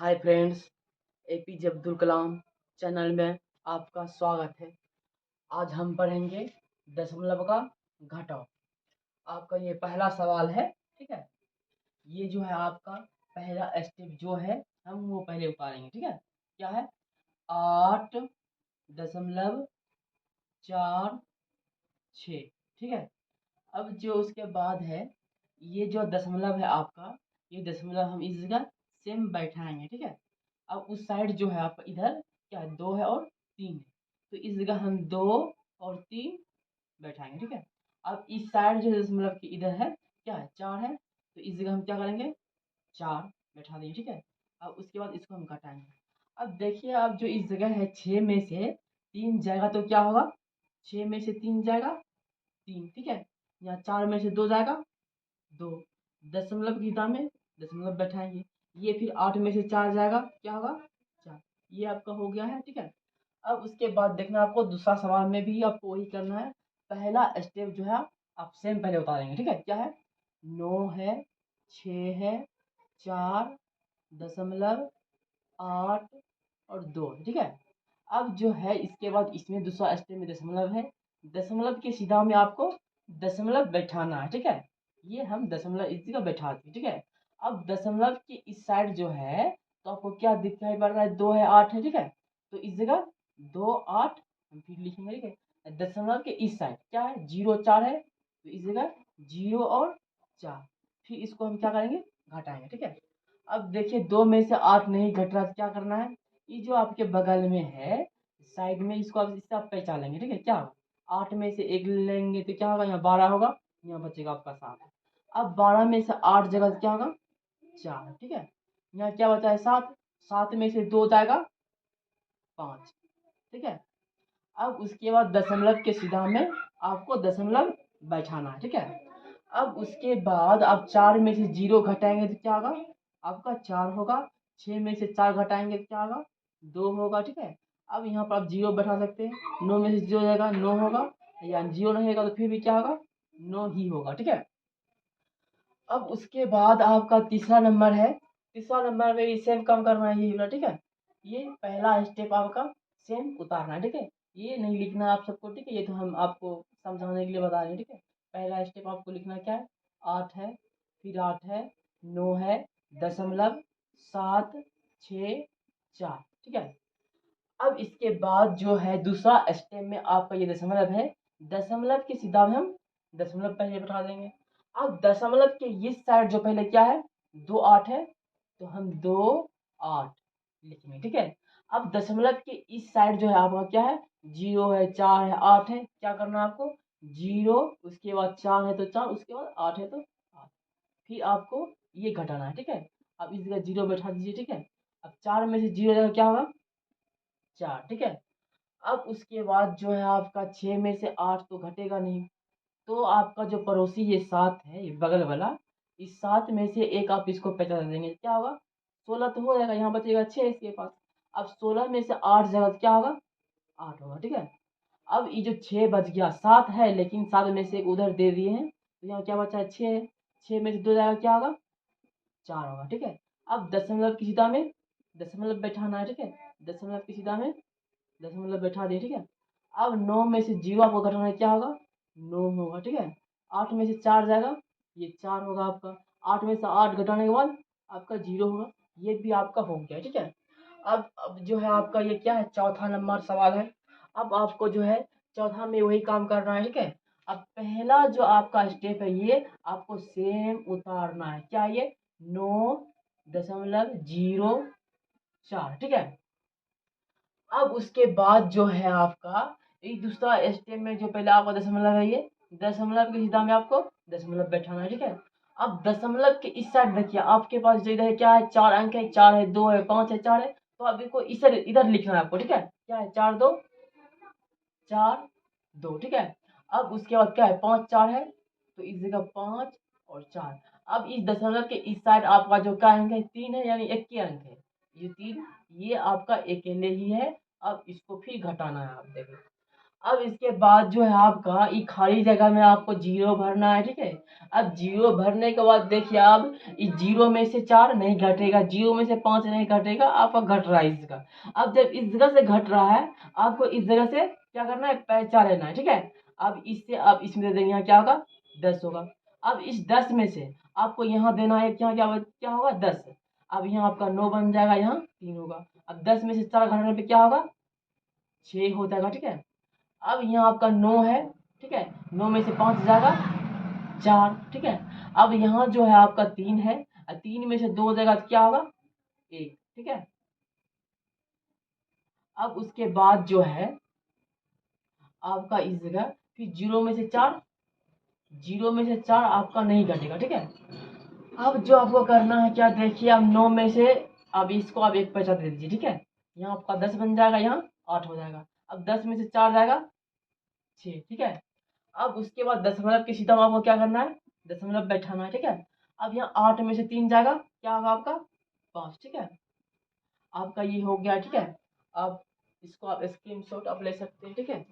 Hi friends, APJ Abdul Kalam channel में आपका स्वागत है। आज हम पढ़ेंगे दशमलव का घटाव। आपका ये पहला सवाल है, ठीक है। ये जो है आपका पहला स्टेप जो है हम वो पहले उतारेंगे, ठीक है। क्या है? 8.46, ठीक है। अब जो उसके बाद है, ये जो दशमलव है आपका, ये दशमलव हम इस जगह सेम बैठाएंगे, ठीक है। अब उस साइड जो है आपका इधर क्या है, 2 है और 3 है, तो इस जगह हम 2 और 3 बैठाएंगे, ठीक है। अब इस साइड जो दशमलव की इधर है क्या है, 4 है, तो इस जगह हम क्या करेंगे, 4 बैठा देंगे, ठीक है। अब उसके बाद इसको हम घटाएंगे। अब देखिए, अब जो इस जगह है 6 में से 3 जाएगा तो क्या होगा, 6 में से 3 जाएगा 3, ठीक है। यहाँ 4 में से 2 जाएगा 2, दशमलव की जगह में दशमलव बैठाएंगे। ये फिर 8 में से 4 जाएगा, क्या होगा, 4। ये आपका हो गया है, ठीक है। अब उसके बाद देखना, आपको दूसरा सवाल में भी आपको वही करना है। पहला स्टेप जो है आप सेम पहले उतारेंगे, ठीक है। क्या है, 9 है, 6 है, 4.8 और 2, ठीक है। अब जो है इसके बाद इसमें दूसरा स्टेप में दशमलव है, दशमलव के सीधा में आपको दशमलव बैठाना है, ठीक है। ये हम दशमलव इस जगह बैठा दिए, ठीक है। अब दशमलव के इस साइड जो है तो आपको क्या दिखाई पड़ रहा है, 2 है, 8 है, ठीक है। तो इस जगह 2 8 हम फिर लिखेंगे, ठीक है। दशमलव के इस साइड क्या है, 0 4 है, तो इस जगह 0 और 4, फिर इसको हम क्या करेंगे, घटाएंगे, ठीक है। अब देखिए 2 में से 8 नहीं घट रहा, तो क्या करना है, ये जो आपके बगल में है साइड में, इसको आप इससे आप पहचानेंगे, ठीक है। क्या होगा, 8 में से 1 लेंगे तो क्या होगा, यहाँ 12 होगा, यहाँ बचेगा आपका 7। अब 12 में से 8 जगह क्या होगा, 4, ठीक है। यहाँ क्या बचा है, 7, 7 में से 2 जाएगा 5, ठीक है। अब उसके बाद दशमलव के सीधा में आपको दशमलव बैठाना है, ठीक है। अब उसके बाद आप 4 में से 0 घटाएंगे तो क्या होगा, आपका 4 होगा। 6 में से 4 घटाएंगे तो क्या होगा, 2 होगा, ठीक है। अब यहाँ पर आप 0 बैठा सकते हैं, 9 में से 0 जाएगा 9 होगा, या 0 नहीं होगा तो फिर भी क्या होगा, 9 ही होगा, ठीक है। अब उसके बाद आपका तीसरा नंबर है, तीसरा नंबर में भी सेम काम करना है, ये वाला, ठीक है। ये पहला स्टेप आपका सेम उतारना है, ठीक है। ये नहीं लिखना आप सबको, ठीक है, ये तो हम आपको समझाने के लिए बता रहे हैं, ठीक है। पहला स्टेप आपको लिखना क्या है, 8 है, फिर 8 है, 9 है, दशमलव 7 6 4, ठीक है। अब इसके बाद जो है दूसरा स्टेप में आपका ये दशमलव है, दशमलव के सीधा में हम दशमलव पहले बैठा देंगे। अब दशमलव के इस साइड जो पहले क्या है, 2 8 है, तो हम 2 8 लिखेंगे, ठीक है। अब दशमलव के इस साइड जो है आपका क्या है, 0 है, 4 है, 8 है, क्या करना है आपको, 0 उसके बाद 4 है तो 4, उसके बाद 8 है तो 8, फिर आपको ये घटाना है, ठीक है। अब इस जगह 0 बैठा दीजिए, ठीक है। अब 4 में से 0 जगह क्या होगा, 4, ठीक है। अब उसके बाद जो है आपका 6 में से 8 तो घटेगा नहीं, तो आपका जो पड़ोसी ये 7 है, ये बगल वाला, इस 7 में से एक आप इसको पहचान देंगे, क्या होगा, 16 तो हो जाएगा, यहाँ बचेगा 6 इसके पास। अब 16 में से 8 जगह क्या होगा, 8 होगा, ठीक है। अब ये जो 6 बच गया, 7 है लेकिन 7 में से एक उधर दे दिए हैं, तो यहाँ क्या बचा है, 6 है, 6 में से 2 जाएगा क्या होगा, 4 होगा, ठीक है। अब दशमलव की सीधा में दशमलव बैठाना है, ठीक है। दशमलव की सीधा में दशमलव बैठा दिए, ठीक है। अब 9 में से 0 आपको घटाना है, क्या होगा, 9 होगा, ठीक है। 8 में से 4 जाएगा, ये 4 होगा आपका। 8 में से 8 घटाने के बाद आपका 0 होगा, ये भी आपका हो गया, ठीक है। अब जो है आपका ये क्या है, चौथा नंबर सवाल है। अब आपको जो है चौथा में वही काम करना है, ठीक है। अब पहला जो आपका स्टेप है ये आपको सेम उतारना है, क्या ये, 9.04, ठीक है। अब उसके बाद जो है आपका ये दूसरा स्टेप में जो पहले आपका दशमलव है, ये दशमलव के सीधा में आपको दशमलव बैठाना है, ठीक है। अब दशमलव के इस साइड देखिए, आपके पास जो इधर क्या है, 4 अंक है, 4 है, 2 है, 5 है, 4 है, तो अब इसको इधर इधर लिखना है आपको, ठीक है। क्या है, 4 2 4 2, ठीक है। अब उसके बाद क्या है, 5 4 है, तो इस जगह 5 और 4। अब इस दशमलव के इस साइड आपका जो क्या अंक है, 3 है, यानी एक ही अंक है, ये 3, ये आपका अकेले ही है। अब इसको फिर घटाना है, आप देखो। अब इसके बाद जो है आपका ये खाली जगह में आपको जीरो भरना है, ठीक है। अब जीरो भरने के बाद देखिए आप, इस जीरो में से 4 नहीं घटेगा, जीरो में से 5 नहीं घटेगा, आपका घट रहा है इसका। अब जब इस जगह से घट रहा है, आपको इस जगह से क्या करना है, पहचान लेना है, ठीक है। अब इससे आप इसमें दे देंगे, यहाँ क्या होगा, 10 होगा। अब इस 10 में से आपको यहाँ देना है, क्या क्या क्या होगा, 10। अब यहाँ आपका 9 बन जाएगा, यहाँ 3 होगा। अब 10 में से 4 घटाने पे क्या होगा, 6 हो जाएगा, ठीक है। अब यहाँ आपका 9 है, ठीक है, 9 में से 5 जाएगा, 4, ठीक है। अब यहाँ जो है आपका 3 है, 3 में से 2 हो जाएगा तो क्या होगा, 1, ठीक है। अब उसके बाद जो है आपका इस जगह फिर जीरो में से 4, जीरो में से 4 आपका नहीं घटेगा, ठीक है। अब जो आपको करना है क्या, देखिए अब 9 में से अब इसको आप एक पैसा दे दीजिए, ठीक है। यहाँ आपका 10 बन जाएगा, यहाँ 8 हो जाएगा। अब 10 में से 4 जाएगा, 6, ठीक है। अब उसके बाद दशमलव की सीधा में आपको क्या करना है, दशमलव बैठाना है, ठीक है। अब यहाँ 8 में से 3 जाएगा, क्या होगा आपका, 5, ठीक है। आपका ये हो गया, ठीक है। अब इसको आप स्क्रीनशॉट आप ले सकते हैं, ठीक है।